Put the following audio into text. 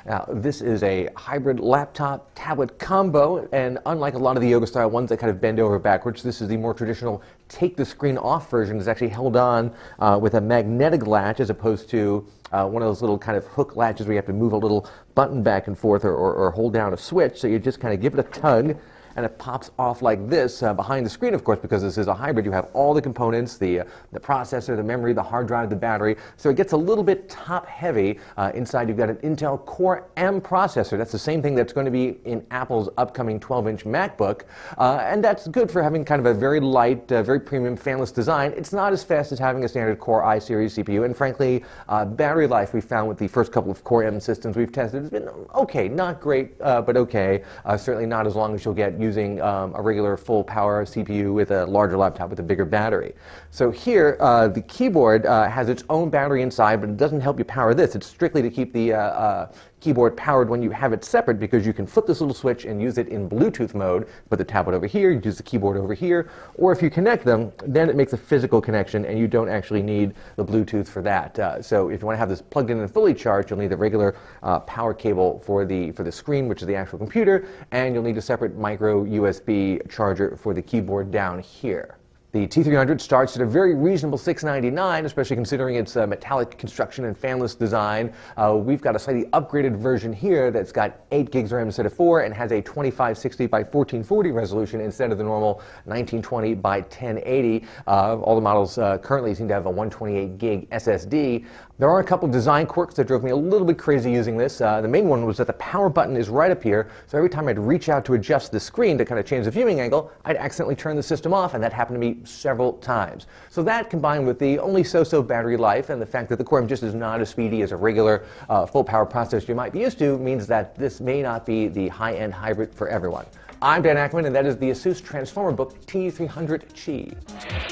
Now, this is a hybrid laptop tablet combo, and unlike a lot of the yoga style ones that kind of bend over backwards, this is the more traditional take the screen off version. It's actually held on with a magnetic latch as opposed to one of those little kind of hook latches where you have to move a little button back and forth or hold down a switch. So you just kind of give it a tug and it pops off like this behind the screen, of course, because this is a hybrid. You have all the components, the processor, the memory, the hard drive, the battery. So it gets a little bit top heavy. Inside you've got an Intel Core M processor. That's the same thing that's going to be in Apple's upcoming 12-inch MacBook. And that's good for having kind of a very light, very premium fanless design. It's not as fast as having a standard Core i series CPU. And frankly, battery life we found with the first couple of Core M systems we've tested has been okay. Not great, but okay. Certainly not as long as you'll get using a regular full power CPU with a larger laptop with a bigger battery. So here, the keyboard has its own battery inside, but it doesn't help you power this. It's strictly to keep the keyboard powered when you have it separate, because you can flip this little switch and use it in Bluetooth mode. Put the tablet over here, you use the keyboard over here, or if you connect them, then it makes a physical connection and you don't actually need the Bluetooth for that. So if you want to have this plugged in and fully charged, you'll need the regular power cable for the screen, which is the actual computer, and you'll need a separate micro USB charger for the keyboard down here. The T300 starts at a very reasonable $699, especially considering its metallic construction and fanless design. We've got a slightly upgraded version here that's got 8 gigs RAM instead of 4 and has a 2560 by 1440 resolution instead of the normal 1920 by 1080. All the models currently seem to have a 128 gig SSD. There are a couple of design quirks that drove me a little bit crazy using this. The main one was that the power button is right up here, so every time I'd reach out to adjust the screen to kind of change the viewing angle, I'd accidentally turn the system off, and that happened to me several times. So that, combined with the only so-so battery life and the fact that the Core M just is not as speedy as a regular full power processor you might be used to, means that this may not be the high-end hybrid for everyone. I'm Dan Ackman, and that is the Asus Transformer Book T300 Chi.